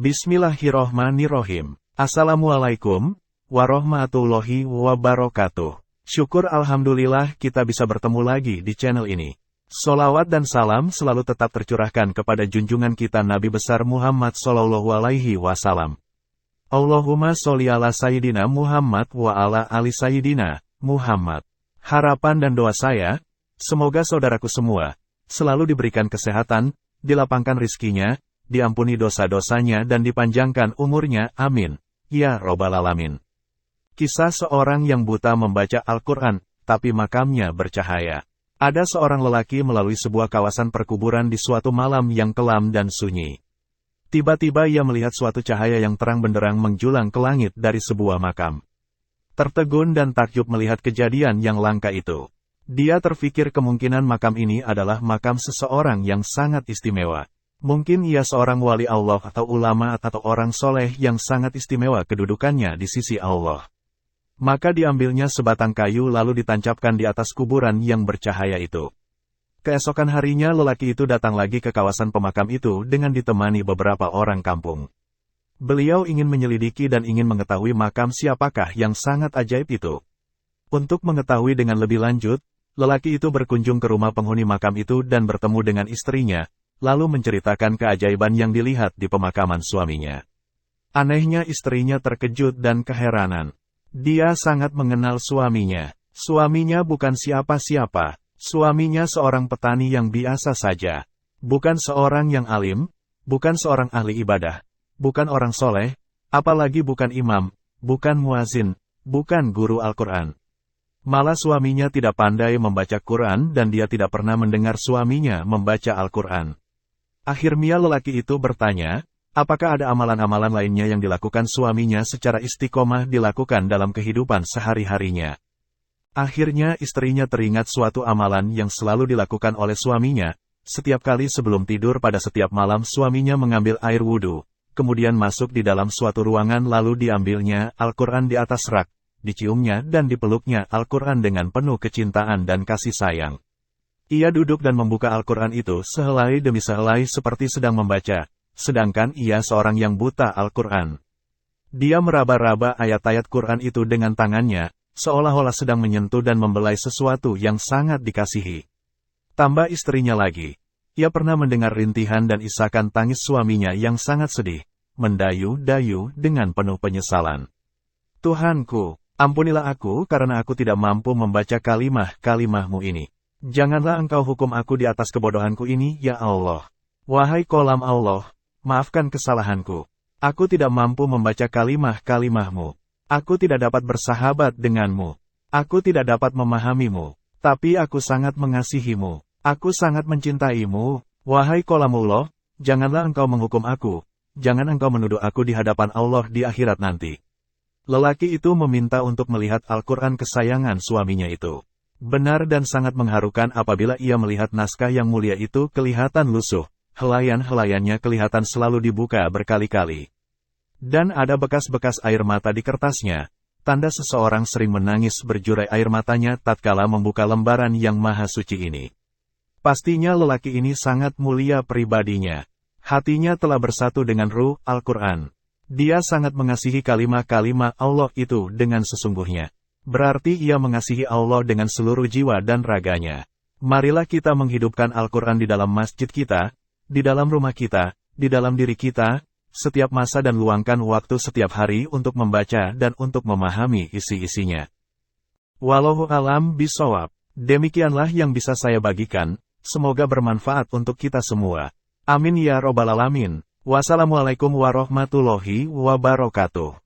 Bismillahirrohmanirrohim. Assalamualaikum warahmatullahi wabarakatuh. Syukur alhamdulillah kita bisa bertemu lagi di channel ini. Sholawat dan salam selalu tetap tercurahkan kepada junjungan kita Nabi besar Muhammad Sallallahu Alaihi Wasallam. Allahumma sholli ala Sayyidina Muhammad wa ala ali Sayyidina Muhammad. Harapan dan doa saya, semoga saudaraku semua selalu diberikan kesehatan, dilapangkan rizkinya, diampuni dosa-dosanya dan dipanjangkan umurnya, amin. Ya Robbal Alamin. Kisah seorang yang buta membaca Al-Quran, tapi makamnya bercahaya. Ada seorang lelaki melalui sebuah kawasan perkuburan di suatu malam yang kelam dan sunyi. Tiba-tiba ia melihat suatu cahaya yang terang benderang menjulang ke langit dari sebuah makam. Tertegun dan takjub melihat kejadian yang langka itu. Dia terfikir kemungkinan makam ini adalah makam seseorang yang sangat istimewa. Mungkin ia seorang wali Allah atau ulama atau orang soleh yang sangat istimewa kedudukannya di sisi Allah. Maka diambilnya sebatang kayu lalu ditancapkan di atas kuburan yang bercahaya itu. Keesokan harinya lelaki itu datang lagi ke kawasan pemakam itu dengan ditemani beberapa orang kampung. Beliau ingin menyelidiki dan ingin mengetahui makam siapakah yang sangat ajaib itu. Untuk mengetahui dengan lebih lanjut, lelaki itu berkunjung ke rumah penghuni makam itu dan bertemu dengan istrinya, lalu menceritakan keajaiban yang dilihat di pemakaman suaminya. Anehnya istrinya terkejut dan keheranan. Dia sangat mengenal suaminya. Suaminya bukan siapa-siapa. Suaminya seorang petani yang biasa saja. Bukan seorang yang alim, bukan seorang ahli ibadah, bukan orang soleh, apalagi bukan imam, bukan muazin, bukan guru Al-Quran. Malah suaminya tidak pandai membaca Quran dan dia tidak pernah mendengar suaminya membaca Al-Quran. Akhirnya lelaki itu bertanya, apakah ada amalan-amalan lainnya yang dilakukan suaminya secara istiqomah dilakukan dalam kehidupan sehari-harinya. Akhirnya istrinya teringat suatu amalan yang selalu dilakukan oleh suaminya. Setiap kali sebelum tidur pada setiap malam suaminya mengambil air wudhu, kemudian masuk di dalam suatu ruangan lalu diambilnya Al-Quran di atas rak, diciumnya dan dipeluknya Al-Quran dengan penuh kecintaan dan kasih sayang. Ia duduk dan membuka Al-Quran itu sehelai demi sehelai seperti sedang membaca, sedangkan ia seorang yang buta Al-Quran. Dia meraba-raba ayat-ayat Quran itu dengan tangannya, seolah-olah sedang menyentuh dan membelai sesuatu yang sangat dikasihi. Tambah istrinya lagi. Ia pernah mendengar rintihan dan isakan tangis suaminya yang sangat sedih, mendayu-dayu dengan penuh penyesalan. Tuhanku, ampunilah aku karena aku tidak mampu membaca kalimah-kalimahmu ini. Janganlah engkau hukum aku di atas kebodohanku ini, ya Allah. Wahai kolam Allah, maafkan kesalahanku. Aku tidak mampu membaca kalimah-kalimahmu. Aku tidak dapat bersahabat denganmu. Aku tidak dapat memahamimu. Tapi aku sangat mengasihimu. Aku sangat mencintaimu. Wahai kolamullah, janganlah engkau menghukum aku. Jangan engkau menuduh aku di hadapan Allah di akhirat nanti. Lelaki itu meminta untuk melihat Al-Quran kesayangan suaminya itu. Benar dan sangat mengharukan apabila ia melihat naskah yang mulia itu kelihatan lusuh, helayan-helayannya kelihatan selalu dibuka berkali-kali. Dan ada bekas-bekas air mata di kertasnya, tanda seseorang sering menangis berjurai air matanya tatkala membuka lembaran yang maha suci ini. Pastinya lelaki ini sangat mulia pribadinya. Hatinya telah bersatu dengan ruh Al-Quran. Dia sangat mengasihi kalimah-kalimah Allah itu dengan sesungguhnya. Berarti ia mengasihi Allah dengan seluruh jiwa dan raganya. Marilah kita menghidupkan Al-Quran di dalam masjid kita, di dalam rumah kita, di dalam diri kita, setiap masa dan luangkan waktu setiap hari untuk membaca dan untuk memahami isi-isinya. Wallahu a'lam bishawab. Demikianlah yang bisa saya bagikan, semoga bermanfaat untuk kita semua. Amin ya Robbal Alamin. Wassalamualaikum warahmatullahi wabarakatuh.